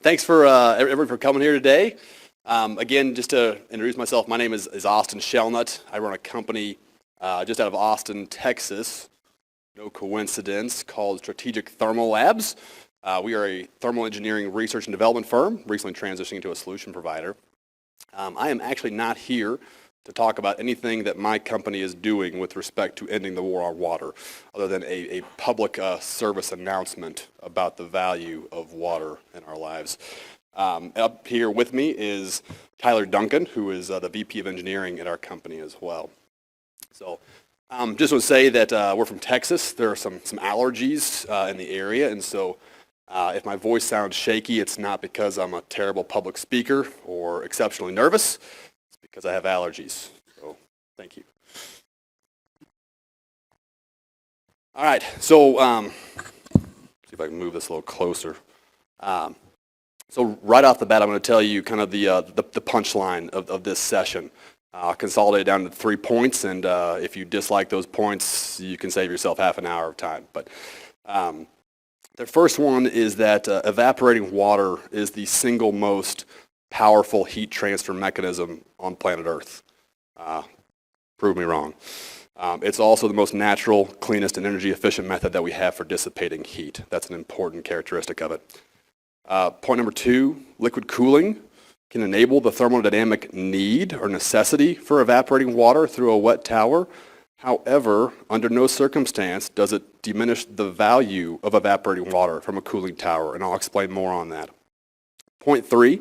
Thanks for everyone for coming here today. Again, just to introduce myself, my name is Austin Shellnut. I run a company just out of Austin, Texas. No coincidence, called Strategic Thermal Labs. We are a thermal engineering research and development firm, recently transitioning to a solution provider. I am actually not here to talk about anything that my company is doing with respect to ending the war on water, other than a public service announcement about the value of water in our lives. Up here with me is Tyler Duncan, who is the VP of Engineering at our company as well. So just want to say that we're from Texas. There are some allergies in the area, and so if my voice sounds shaky, it's not because I'm a terrible public speaker or exceptionally nervous. It's because I have allergies. So thank you. All right, so see if I can move this a little closer. So right off the bat, I'm going to tell you kind of the punchline of this session. I'll consolidate it down to 3 points, and if you dislike those points, you can save yourself half an hour of time. But the first one is that evaporating water is the single most powerful heat transfer mechanism on planet Earth. Prove me wrong. It's also the most natural, cleanest, and energy efficient method that we have for dissipating heat. That's an important characteristic of it. Point number 2, liquid cooling can enable the thermodynamic need or necessity for evaporating water through a wet tower. However, under no circumstance does it diminish the value of evaporating water from a cooling tower, and I'll explain more on that. Point 3,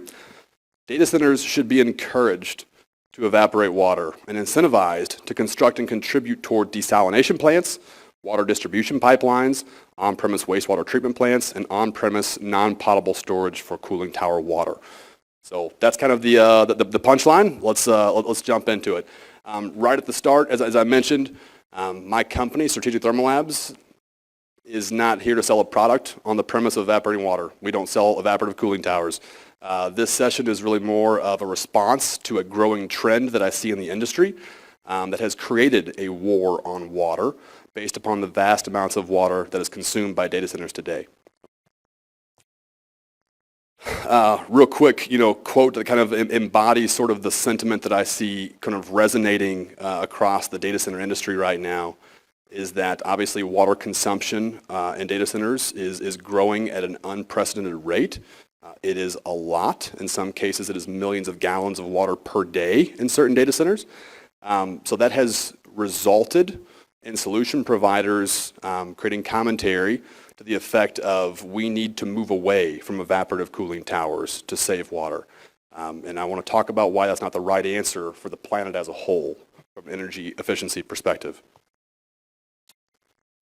data centers should be encouraged to evaporate water and incentivized to construct and contribute toward desalination plants, water distribution pipelines, on-premise wastewater treatment plants, and on-premise non-potable storage for cooling tower water. So that's kind of the punchline. Let's jump into it. Right at the start, as I mentioned, my company, Strategic Thermal Labs, is not here to sell a product on the premise of evaporating water. We don't sell evaporative cooling towers. This session is really more of a response to a growing trend that I see in the industry that has created a war on water based upon the vast amounts of water that is consumed by data centers today. Real quick, quote that kind of embodies sort of the sentiment that I see kind of resonating across the data center industry right now is that obviously water consumption in data centers is growing at an unprecedented rate. It is a lot. In some cases, it is millions of gallons of water per day in certain data centers. So that has resulted in solution providers creating commentary to the effect of we need to move away from evaporative cooling towers to save water. And I want to talk about why that's not the right answer for the planet as a whole from an energy efficiency perspective.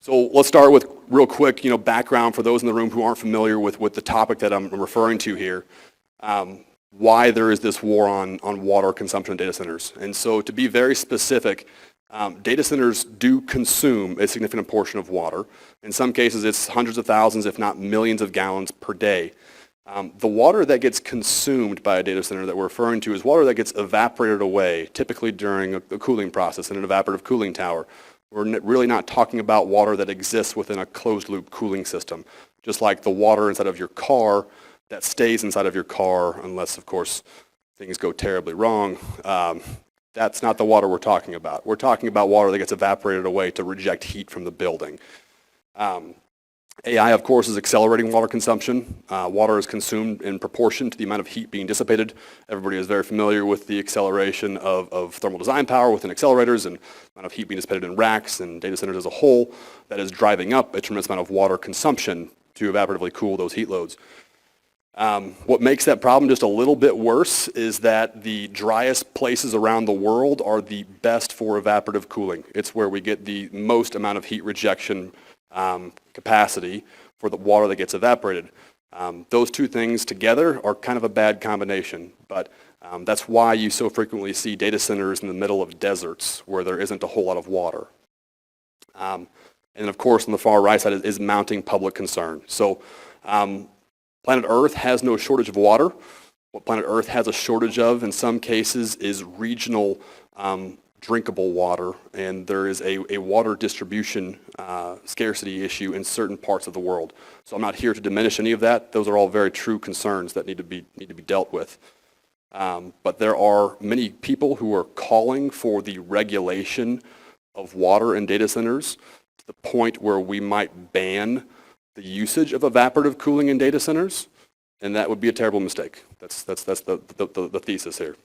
So let's start with real quick, background for those in the room who aren't familiar with the topic that I'm referring to here. Why there is this war on water consumption in data centers. And so to be very specific, data centers do consume a significant portion of water. In some cases, it's hundreds of thousands, if not millions of gallons per day. The water that gets consumed by a data center that we're referring to is water that gets evaporated away, typically during a cooling process in an evaporative cooling tower. We're really not talking about water that exists within a closed-loop cooling system, just like the water inside of your car that stays inside of your car unless, of course, things go terribly wrong. That's not the water we're talking about. We're talking about water that gets evaporated away to reject heat from the building. AI, of course, is accelerating water consumption. Water is consumed in proportion to the amount of heat being dissipated. Everybody is very familiar with the acceleration of thermal design power within accelerators and the amount of heat being dissipated in racks and data centers as a whole that is driving up a tremendous amount of water consumption to evaporatively cool those heat loads. What makes that problem just a little bit worse is that the driest places around the world are the best for evaporative cooling. It's where we get the most amount of heat rejection capacity for the water that gets evaporated. Those two things together are kind of a bad combination, but that's why you so frequently see data centers in the middle of deserts where there isn't a whole lot of water. And of course, on the far right side is mounting public concern. So planet Earth has no shortage of water. What planet Earth has a shortage of in some cases is regional drinkable water, and there is a water distribution scarcity issue in certain parts of the world. So I'm not here to diminish any of that. Those are all very true concerns that need to be dealt with. But there are many people who are calling for the regulation of water in data centers to the point where we might ban the usage of evaporative cooling in data centers, and that would be a terrible mistake. That's the thesis here.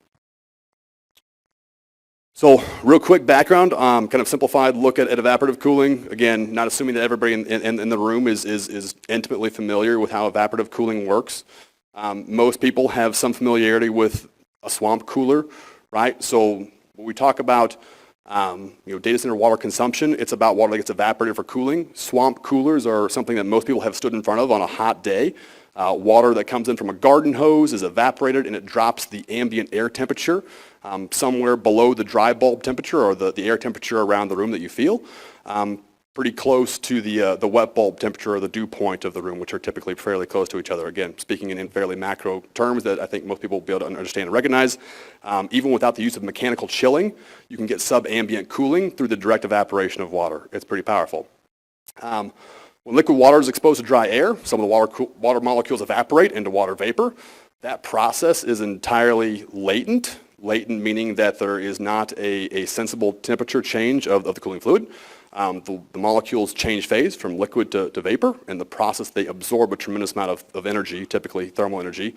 So real quick background, kind of simplified look at evaporative cooling. Again, not assuming that everybody in the room is intimately familiar with how evaporative cooling works. Most people have some familiarity with a swamp cooler, right? So when we talk about data center water consumption, it's about water that gets evaporated for cooling. Swamp coolers are something that most people have stood in front of on a hot day. Water that comes in from a garden hose is evaporated and it drops the ambient air temperature somewhere below the dry bulb temperature or the air temperature around the room that you feel, pretty close to the wet bulb temperature or the dew point of the room, which are typically fairly close to each other. Again, speaking in fairly macro terms that I think most people will be able to understand and recognize. Even without the use of mechanical chilling, you can get sub-ambient cooling through the direct evaporation of water. It's pretty powerful. When liquid water is exposed to dry air, some of the water molecules evaporate into water vapor. That process is entirely latent. Latent meaning that there is not a sensible temperature change of the cooling fluid. The molecules change phase from liquid to vapor. In the process, they absorb a tremendous amount of energy, typically thermal energy,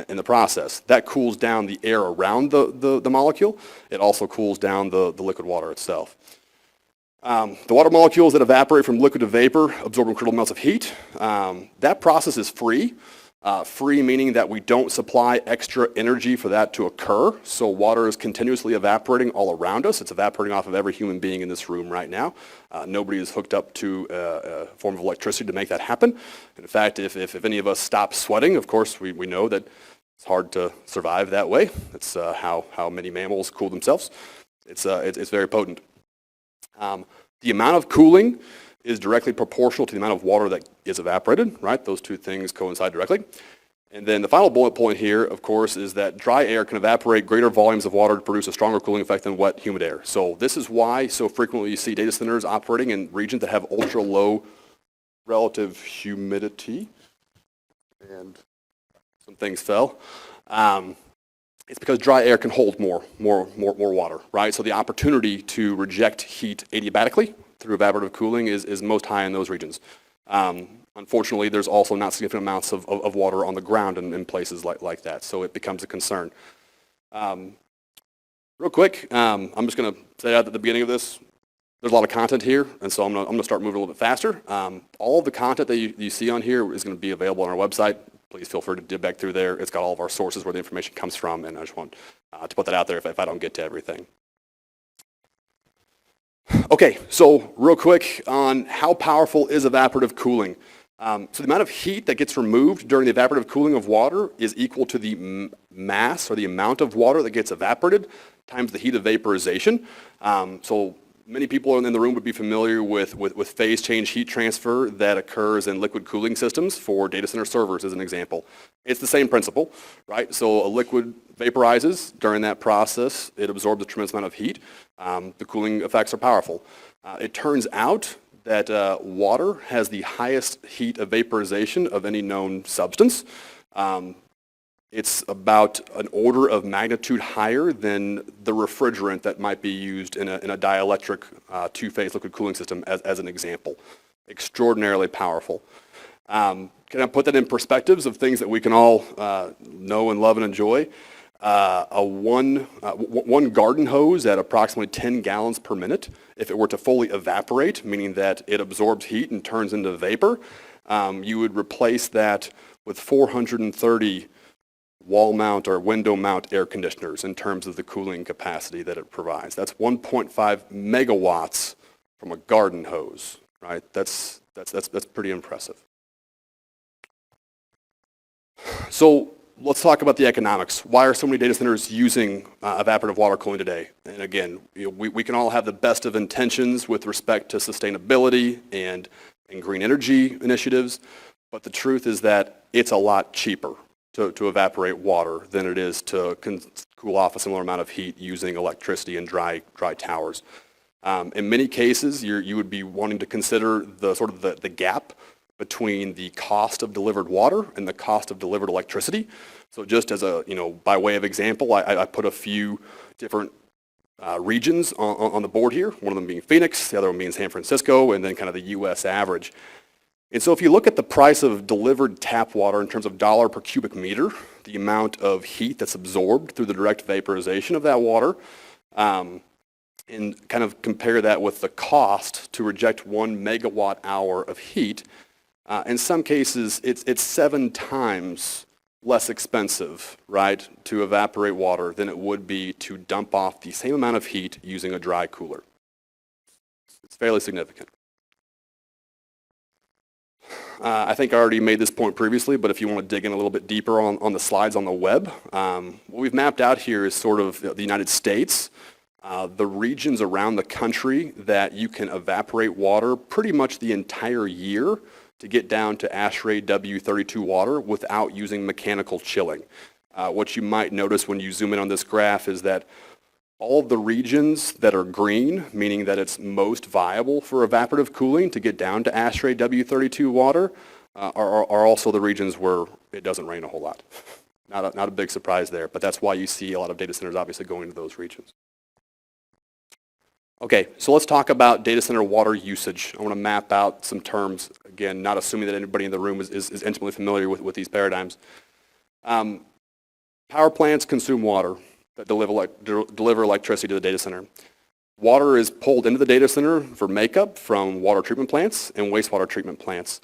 in the process. That cools down the air around the molecule. It also cools down the liquid water itself. The water molecules that evaporate from liquid to vapor absorb incredible amounts of heat. That process is free. Free meaning that we don't supply extra energy for that to occur. So water is continuously evaporating all around us. It's evaporating off of every human being in this room right now. Nobody is hooked up to a form of electricity to make that happen. In fact, if any of us stop sweating, of course, we know that it's hard to survive that way. It's how many mammals cool themselves. It's very potent. The amount of cooling is directly proportional to the amount of water that is evaporated, right? Those two things coincide directly. And then the final bullet point here, of course, is that dry air can evaporate greater volumes of water to produce a stronger cooling effect than wet, humid air. So this is why so frequently you see data centers operating in regions that have ultra low relative humidity. And some things fell. It's because dry air can hold more water, right? So the opportunity to reject heat adiabatically through evaporative cooling is most high in those regions. Unfortunately, there's also not significant amounts of water on the ground in places like that, so it becomes a concern. Real quick, I'm just going to say at the beginning of this, there's a lot of content here, and so I'm going to start moving a little bit faster. All of the content that you see on here is going to be available on our website. Please feel free to dip back through there. It's got all of our sources where the information comes from, and I just want to put that out there if I don't get to everything. Okay, so real quick on how powerful is evaporative cooling. So the amount of heat that gets removed during the evaporative cooling of water is equal to the mass or the amount of water that gets evaporated times the heat of vaporization. So many people in the room would be familiar with phase change heat transfer that occurs in liquid cooling systems for data center servers as an example. It's the same principle, right? So a liquid vaporizes. During that process, it absorbs a tremendous amount of heat. The cooling effects are powerful. It turns out that water has the highest heat of vaporization of any known substance. It's about an order of magnitude higher than the refrigerant that might be used in a dielectric two-phase liquid cooling system as an example. Extraordinarily powerful. Can I put that in perspectives of things that we can all know and love and enjoy? One garden hose at approximately 10 gallons per minute, if it were to fully evaporate, meaning that it absorbs heat and turns into vapor, you would replace that with 430 wall mount or window mount air conditioners in terms of the cooling capacity that it provides. That's 1.5 megawatts from a garden hose, right? That's pretty impressive. So let's talk about the economics. Why are so many data centers using evaporative water cooling today? And again, we can all have the best of intentions with respect to sustainability and green energy initiatives, but the truth is that it's a lot cheaper. to evaporate water than it is to cool off a similar amount of heat using electricity and dry towers. In many cases, you would be wanting to consider the gap between the cost of delivered water and the cost of delivered electricity. So just as by way of example, I put a few different regions on the board here, one of them being Phoenix, the other one being San Francisco, and then kind of the US average. And so if you look at the price of delivered tap water in terms of dollar per cubic meter, the amount of heat that's absorbed through the direct vaporization of that water, and kind of compare that with the cost to reject 1 megawatt hour of heat, in some cases it's 7 times less expensive, right, to evaporate water than it would be to dump off the same amount of heat using a dry cooler. It's fairly significant. I think I already made this point previously, but if you want to dig in a little bit deeper on the slides on the web, what we've mapped out here is sort of the United States, the regions around the country that you can evaporate water pretty much the entire year to get down to ASHRAE W32 water without using mechanical chilling. What you might notice when you zoom in on this graph is that all of the regions that are green, meaning that it's most viable for evaporative cooling to get down to ASHRAE W32 water, are also the regions where it doesn't rain a whole lot. Not a big surprise there, but that's why you see a lot of data centers obviously going to those regions. Okay, so let's talk about data center water usage. I want to map out some terms, again, not assuming that anybody in the room is intimately familiar with these paradigms. Power plants consume water that deliver electricity to the data center. Water is pulled into the data center for makeup from water treatment plants and wastewater treatment plants.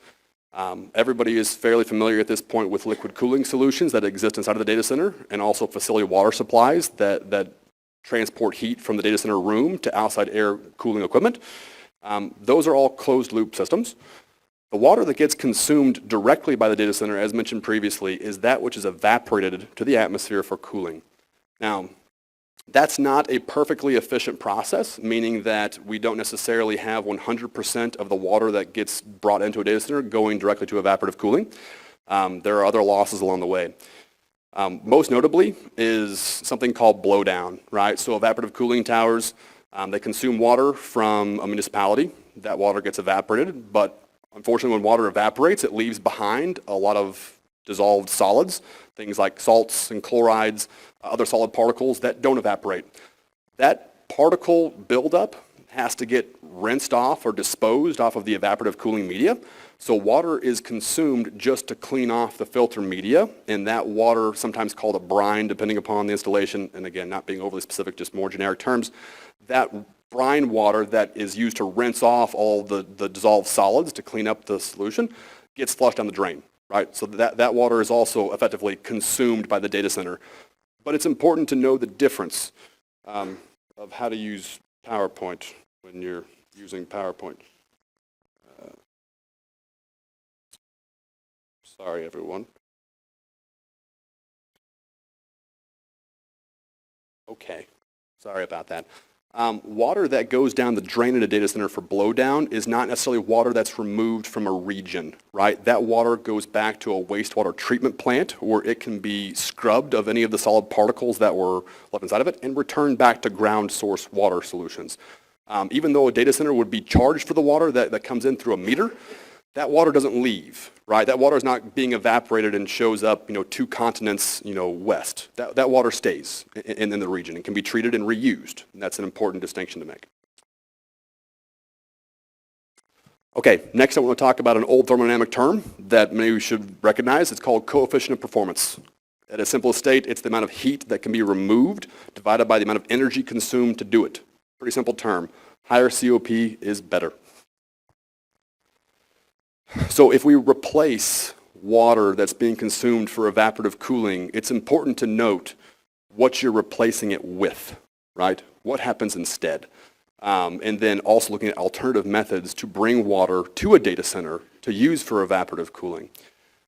Everybody is fairly familiar at this point with liquid cooling solutions that exist inside of the data center, and also facility water supplies that transport heat from the data center room to outside air cooling equipment. Those are all closed loop systems. The water that gets consumed directly by the data center, as mentioned previously, is that which is evaporated to the atmosphere for cooling. Now, that's not a perfectly efficient process, meaning that we don't necessarily have 100% of the water that gets brought into a data center going directly to evaporative cooling. There are other losses along the way. Most notably is something called blowdown, right? So evaporative cooling towers, they consume water from a municipality. That water gets evaporated, but unfortunately when water evaporates, it leaves behind a lot of dissolved solids, things like salts and chlorides, other solid particles that don't evaporate. That particle buildup has to get rinsed off or disposed off of the evaporative cooling media. So water is consumed just to clean off the filter media, and that water, sometimes called a brine depending upon the installation, and again, not being overly specific, just more generic terms, that brine water that is used to rinse off all the dissolved solids to clean up the solution gets flushed down the drain, right? So that water is also effectively consumed by the data center. But it's important to know the difference of how to use PowerPoint when you're using PowerPoint. Sorry, everyone. Okay, sorry about that. Water that goes down the drain in a data center for blowdown is not necessarily water that's removed from a region, right? That water goes back to a wastewater treatment plant where it can be scrubbed of any of the solid particles that were left inside of it and returned back to ground source water solutions. Even though a data center would be charged for the water that comes in through a meter, that water doesn't leave, right? That water is not being evaporated and shows up, 2 continents, west. That water stays in the region and can be treated and reused. And that's an important distinction to make. Okay, next I want to talk about an old thermodynamic term that many of you should recognize. It's called coefficient of performance. At a simple state, it's the amount of heat that can be removed divided by the amount of energy consumed to do it. Pretty simple term. Higher COP is better. So if we replace water that's being consumed for evaporative cooling, it's important to note what you're replacing it with, right? What happens instead? And then also looking at alternative methods to bring water to a data center to use for evaporative cooling.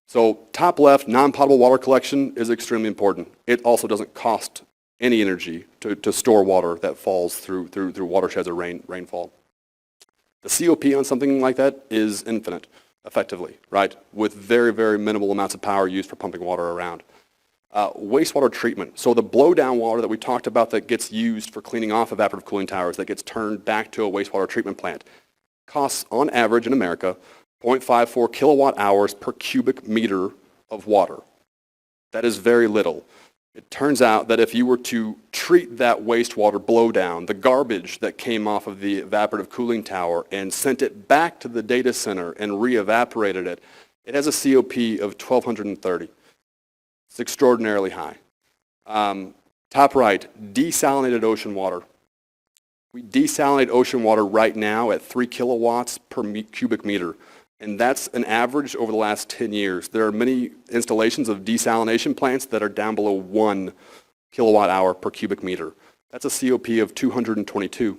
So top left, non-potable water collection is extremely important. It also doesn't cost any energy to store water that falls through watersheds or rainfall. The COP on something like that is infinite, effectively, right? With very, very minimal amounts of power used for pumping water around. Wastewater treatment. So the blowdown water that we talked about that gets used for cleaning off evaporative cooling towers that gets turned back to a wastewater treatment plant costs on average in America 0.54 kilowatt hours per cubic meter of water. That is very little. It turns out that if you were to treat that wastewater blowdown, the garbage that came off of the evaporative cooling tower, and sent it back to the data center and re-evaporated it, it has a COP of 1,230. It's extraordinarily high. Top right, desalinated ocean water. We desalinate ocean water right now at 3 kilowatts per cubic meter, and that's an average over the last 10 years. There are many installations of desalination plants that are down below 1 kilowatt hour per cubic meter. That's a COP of 222.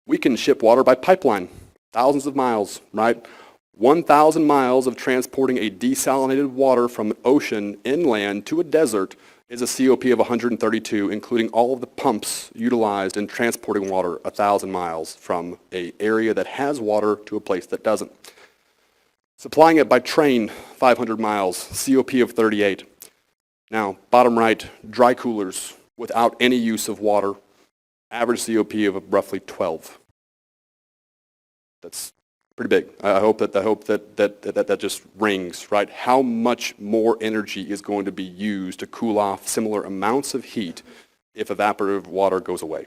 We can ship water by pipeline, thousands of miles, right? 1,000 miles of transporting a desalinated water from an ocean inland to a desert is a COP of 132, including all of the pumps utilized in transporting water 1,000 miles from an area that has water to a place that doesn't. Supplying it by train, 500 miles, COP of 38. Now, bottom right, dry coolers without any use of water, average COP of roughly 12. That's pretty big. I hope that just rings, right? How much more energy is going to be used to cool off similar amounts of heat if evaporative water goes away?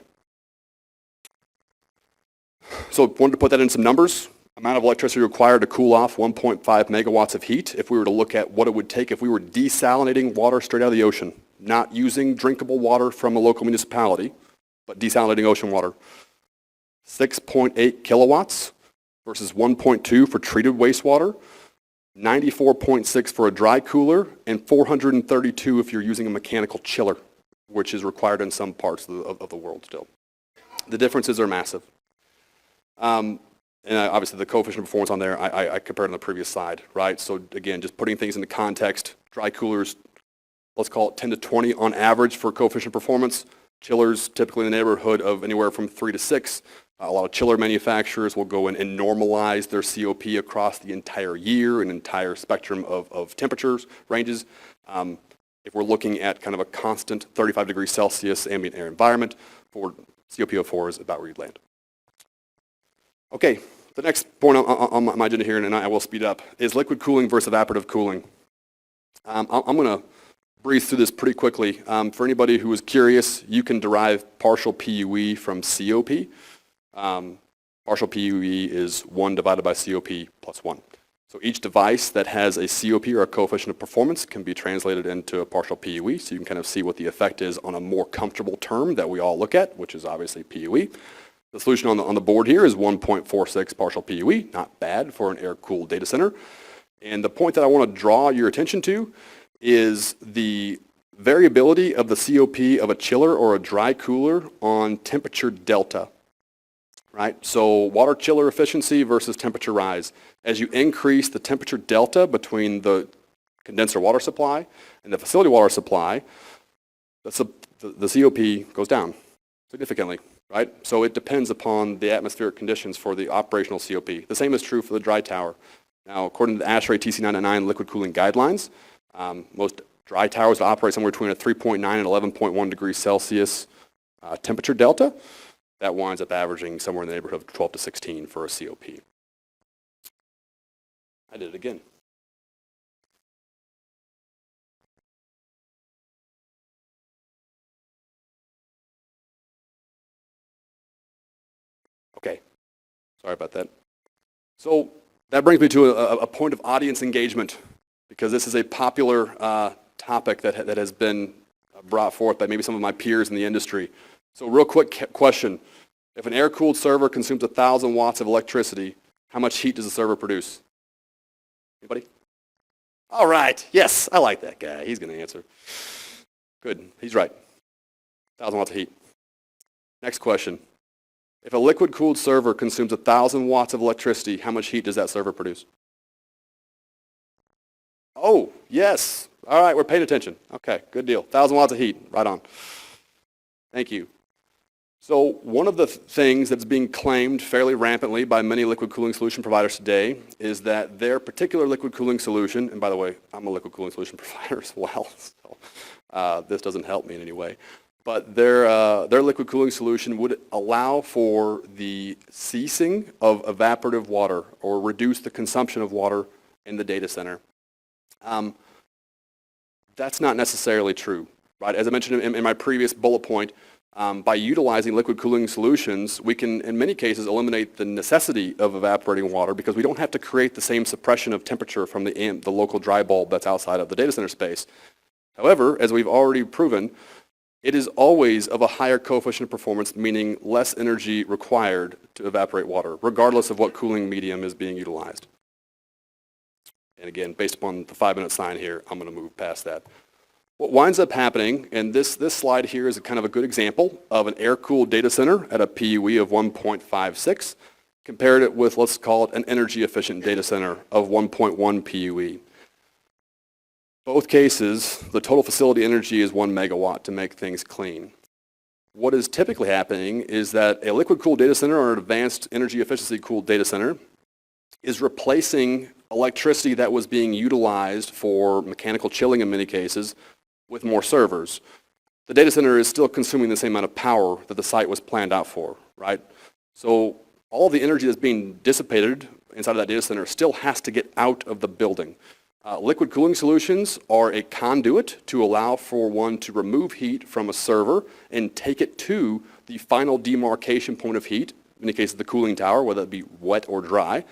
So wanted to put that in some numbers. Amount of electricity required to cool off 1.5 megawatts of heat if we were to look at what it would take if we were desalinating water straight out of the ocean, not using drinkable water from a local municipality, but desalinating ocean water. 6.8 kilowatts. Versus 1.2 for treated wastewater, 94.6 for a dry cooler, and 432 if you're using a mechanical chiller, which is required in some parts of the world still. The differences are massive. And obviously the coefficient of performance on there, I compared on the previous slide, right? So again, just putting things into context, dry coolers, let's call it 10 to 20 on average for coefficient performance. Chillers typically in the neighborhood of anywhere from 3 to 6. A lot of chiller manufacturers will go in and normalize their COP across the entire year, an entire spectrum of temperatures ranges. If we're looking at kind of a constant 35 degrees Celsius ambient air environment, for COP of 4 is about where you'd land. Okay, the next point on my agenda here, and I will speed up, is liquid cooling versus evaporative cooling. I'm going to breeze through this pretty quickly. For anybody who is curious, you can derive partial PUE from COP. Partial PUE is 1 divided by COP plus 1. So each device that has a COP or a coefficient of performance can be translated into a partial PUE, so you can kind of see what the effect is on a more comfortable term that we all look at, which is obviously PUE. The solution on the board here is 1.46 partial PUE, not bad for an air-cooled data center. And the point that I want to draw your attention to is the variability of the COP of a chiller or a dry cooler on temperature delta. Right? So water chiller efficiency versus temperature rise. As you increase the temperature delta between the condenser water supply and the facility water supply, the COP goes down significantly, right? So it depends upon the atmospheric conditions for the operational COP. The same is true for the dry tower. Now, according to the ASHRAE TC99 liquid cooling guidelines, most dry towers operate somewhere between a 3.9 and 11.1 degrees Celsius temperature delta. That winds up averaging somewhere in the neighborhood of 12 to 16 for a COP. I did it again. Okay, sorry about that. So that brings me to a point of audience engagement, because this is a popular topic that has been brought forth by maybe some of my peers in the industry. So real quick question. If an air-cooled server consumes 1,000 watts of electricity, how much heat does the server produce? Anybody? All right. Yes, I like that guy. He's going to answer. Good. He's right. 1,000 watts of heat. Next question. If a liquid-cooled server consumes 1,000 watts of electricity, how much heat does that server produce? Oh, yes. All right, we're paying attention. Okay, good deal. 1,000 watts of heat. Right on. Thank you. So one of the things that's being claimed fairly rampantly by many liquid cooling solution providers today is that their particular liquid cooling solution, and by the way, I'm a liquid cooling solution provider as well, so this doesn't help me in any way, but their liquid cooling solution would allow for the ceasing of evaporative water or reduce the consumption of water in the data center. That's not necessarily true, right? As I mentioned in my previous bullet point, by utilizing liquid cooling solutions, we can, in many cases, eliminate the necessity of evaporating water because we don't have to create the same suppression of temperature from the local dry bulb that's outside of the data center space. However, as we've already proven, it is always of a higher coefficient of performance, meaning less energy required to evaporate water, regardless of what cooling medium is being utilized. And again, based upon the 5-minute sign here, I'm going to move past that. What winds up happening, and this slide here is kind of a good example of an air-cooled data center at a PUE of 1.56, compared it with, let's call it, an energy-efficient data center of 1.1 PUE. Both cases, the total facility energy is 1 megawatt to make things clean. What is typically happening is that a liquid-cooled data center or an advanced energy efficiency-cooled data center is replacing electricity that was being utilized for mechanical chilling in many cases with more servers. The data center is still consuming the same amount of power that the site was planned out for, right? So all of the energy that's being dissipated inside of that data center still has to get out of the building. Liquid cooling solutions are a conduit to allow for one to remove heat from a server and take it to the final demarcation point of heat, in the case of the cooling tower, whether it be wet or dry.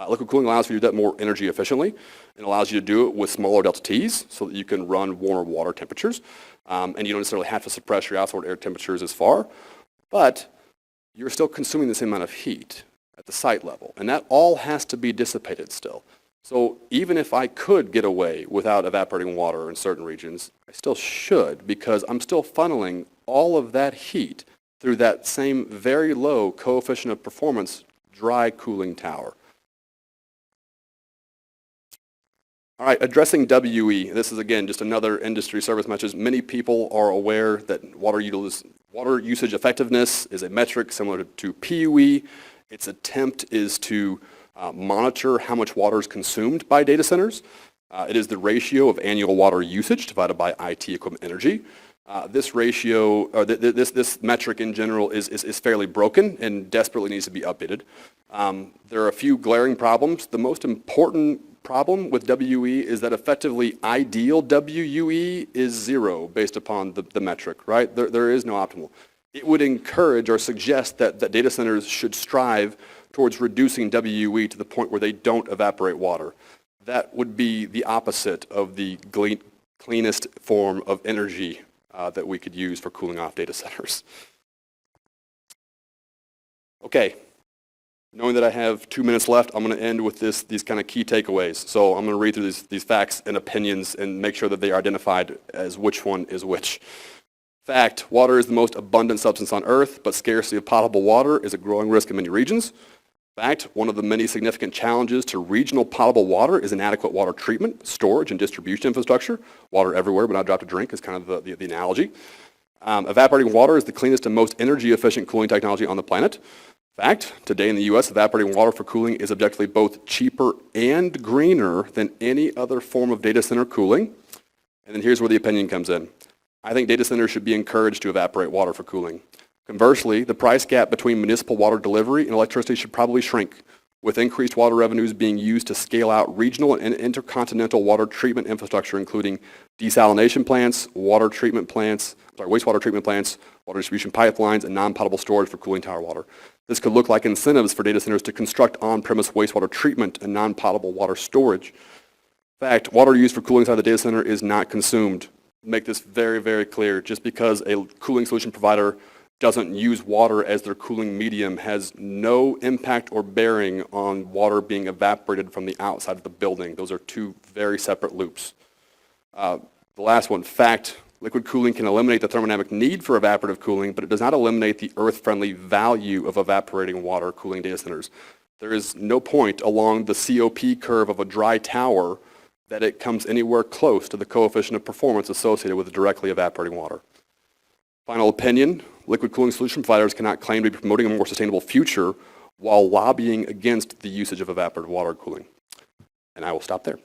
Liquid cooling allows you to do that more energy efficiently. It allows you to do it with smaller delta T's so that you can run warmer water temperatures. And you don't necessarily have to suppress your outward air temperatures as far, but you're still consuming the same amount of heat at the site level. And that all has to be dissipated still. So even if I could get away without evaporating water in certain regions, I still should because I'm still funneling all of that heat through that same very low coefficient of performance dry cooling tower. All right, addressing WE. This is, again, just another industry service message. Many people are aware that water usage effectiveness is a metric similar to PUE. Its attempt is to monitor how much water is consumed by data centers. It is the ratio of annual water usage divided by IT equipment energy. This ratio, or this metric in general is fairly broken and desperately needs to be updated. There are a few glaring problems. The most important problem with WE is that effectively ideal WUE is 0 based upon the metric, right? There is no optimal. It would encourage or suggest that data centers should strive towards reducing WUE to the point where they don't evaporate water. That would be the opposite of the cleanest form of energy that we could use for cooling off data centers. Okay. Knowing that I have 2 minutes left, I'm going to end with these kind of key takeaways. So I'm going to read through these facts and opinions and make sure that they are identified as which one is which. Fact, water is the most abundant substance on Earth, but scarcity of potable water is a growing risk in many regions. Fact, one of the many significant challenges to regional potable water is inadequate water treatment, storage, and distribution infrastructure. Water everywhere, but not a drop to drink is kind of the analogy. Evaporating water is the cleanest and most energy-efficient cooling technology on the planet. Fact, today in the U.S., evaporating water for cooling is objectively both cheaper and greener than any other form of data center cooling. And then here's where the opinion comes in. I think data centers should be encouraged to evaporate water for cooling. Conversely, the price gap between municipal water delivery and electricity should probably shrink, with increased water revenues being used to scale out regional and intercontinental water treatment infrastructure, including desalination plants, wastewater treatment plants, water distribution pipelines, and non-potable storage for cooling tower water. This could look like incentives for data centers to construct on-premise wastewater treatment and non-potable water storage. In fact, water used for cooling inside the data center is not consumed. Make this very, very clear. Just because a cooling solution provider doesn't use water as their cooling medium has no impact or bearing on water being evaporated from the outside of the building. Those are two very separate loops. The last one, fact, liquid cooling can eliminate the thermodynamic need for evaporative cooling, but it does not eliminate the earth-friendly value of evaporating water cooling data centers. There is no point along the COP curve of a dry tower that it comes anywhere close to the coefficient of performance associated with directly evaporating water. Final opinion, liquid cooling solution providers cannot claim to be promoting a more sustainable future while lobbying against the usage of evaporative water cooling. And I will stop there.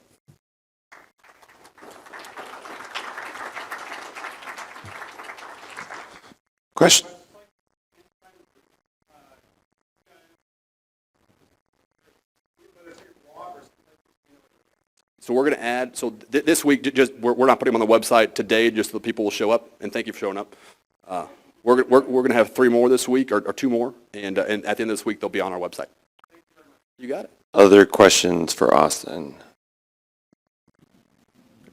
Question? So we're going to add, so this week, we're not putting them on the website today just so that people will show up, and thank you for showing up. We're going to have 3 more this week, or 2 more, and at the end of this week, they'll be on our website. You got it. Other questions for Austin?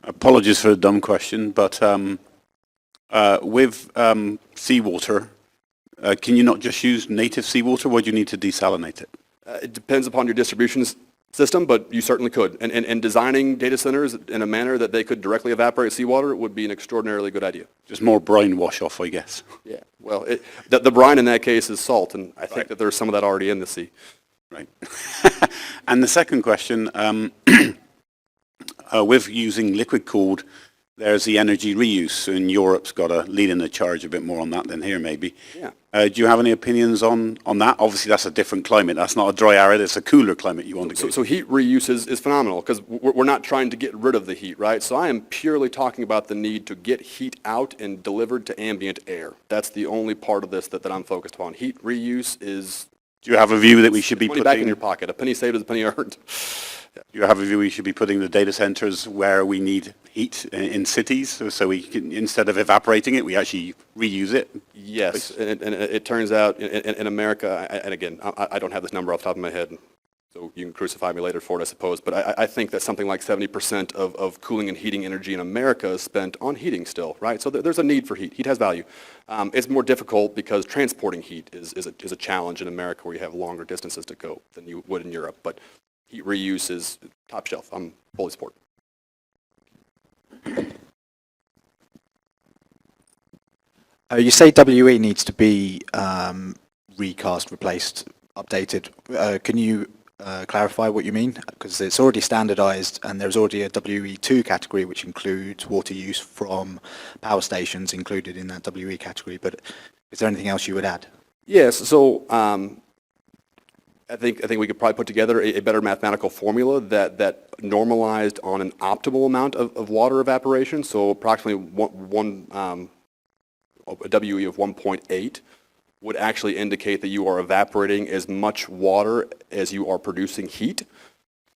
Apologies for a dumb question, but with seawater, can you not just use native seawater, or do you need to desalinate it? It depends upon your distribution system, but you certainly could. And designing data centers in a manner that they could directly evaporate seawater would be an extraordinarily good idea. Just more brine wash off, I guess. Yeah, well, the brine in that case is salt, and I think that there's some of that already in the sea. Right. And the second question, with using liquid cooled, there's the energy reuse, and Europe's got to lead in the charge a bit more on that than here, maybe. Yeah. Do you have any opinions on that? Obviously, that's a different climate. That's not a dry arid. It's a cooler climate you want to go. So heat reuse is phenomenal because we're not trying to get rid of the heat, right? So I am purely talking about the need to get heat out and delivered to ambient air. That's the only part of this that I'm focused on. Heat reuse is... Do you have a view that we should be money putting... back in your pocket. A penny saved is a penny earned. Do you have a view we should be putting the data centers where we need heat in cities, so we can, instead of evaporating it, we actually reuse it? Yes, and it turns out in America, and again, I don't have this number off the top of my head, so you can crucify me later for it, I suppose, but I think that something like 70% of cooling and heating energy in America is spent on heating still, right? So there's a need for heat. Heat has value. It's more difficult because transporting heat is a challenge in America where you have longer distances to go than you would in Europe, but heat reuse is top shelf. I'm fully support. You say WE needs to be recast, replaced, updated. Can you clarify what you mean? Because it's already standardized and there's already a WE2 category which includes water use from power stations included in that WE category, but is there anything else you would add? Yes, so I think we could probably put together a better mathematical formula that normalized on an optimal amount of water evaporation, so approximately a WE of 1.8 would actually indicate that you are evaporating as much water as you are producing heat.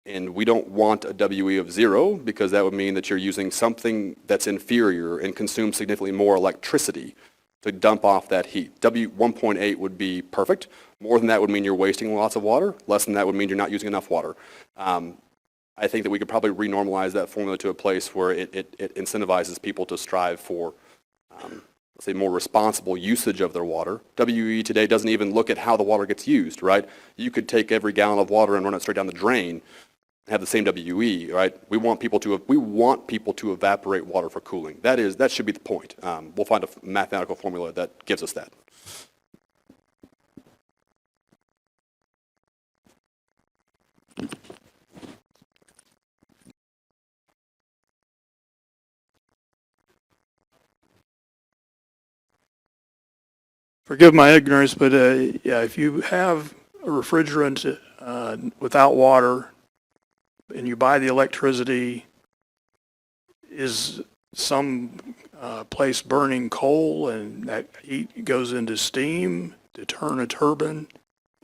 And we don't want a WE of 0 because that would mean that you're using something that's inferior and consumes significantly more electricity to dump off that heat. 1.8 would be perfect. More than that would mean you're wasting lots of water. Less than that would mean you're not using enough water. I think that we could probably renormalize that formula to a place where it incentivizes people to strive for let's say more responsible usage of their water. WE today doesn't even look at how the water gets used, right? You could take every gallon of water and run it straight down the drain and have the same WE, right? We want people to evaporate water for cooling. That should be the point. We'll find a mathematical formula that gives us that. Forgive my ignorance, but yeah, if you have a refrigerant without water and you buy the electricity, is some place burning coal and that heat goes into steam to turn a turbine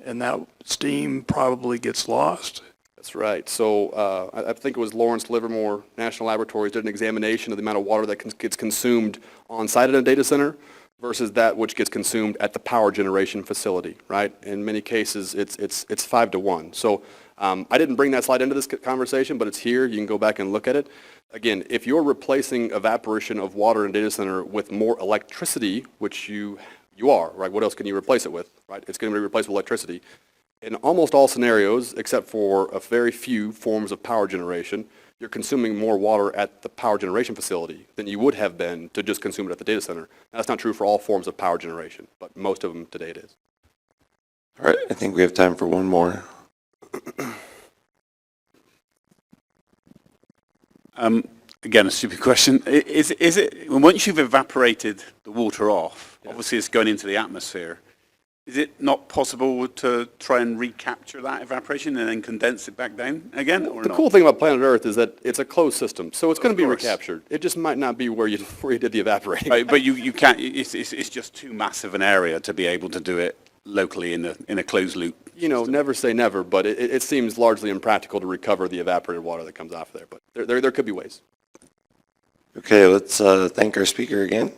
and that steam probably gets lost? That's right. So I think it was Lawrence Livermore National Laboratories did an examination of the amount of water that gets consumed on site at a data center versus that which gets consumed at the power generation facility, right? In many cases, it's 5 to 1. So I didn't bring that slide into this conversation, but it's here. You can go back and look at it. Again, if you're replacing evaporation of water in a data center with more electricity, which you are, right? What else can you replace it with, right? It's going to be replaced with electricity. In almost all scenarios, except for a very few forms of power generation, you're consuming more water at the power generation facility than you would have been to just consume it at the data center. Now, that's not true for all forms of power generation, but most of them today it is. All right, I think we have time for one more. Again, a stupid question. Is it, once you've evaporated the water off, obviously it's going into the atmosphere, is it not possible to try and recapture that evaporation and then condense it back down again, or The not? cool thing about planet Earth is that it's a closed system, so it's going to be course. recaptured. It just might not be where you did the evaporating. Right, but you can't, it's just too massive an area to be able to do it locally in a closed loop. You know, never say never, but it seems largely impractical to recover the evaporated water that comes off there. But there could be ways. Okay, let's thank our speaker again.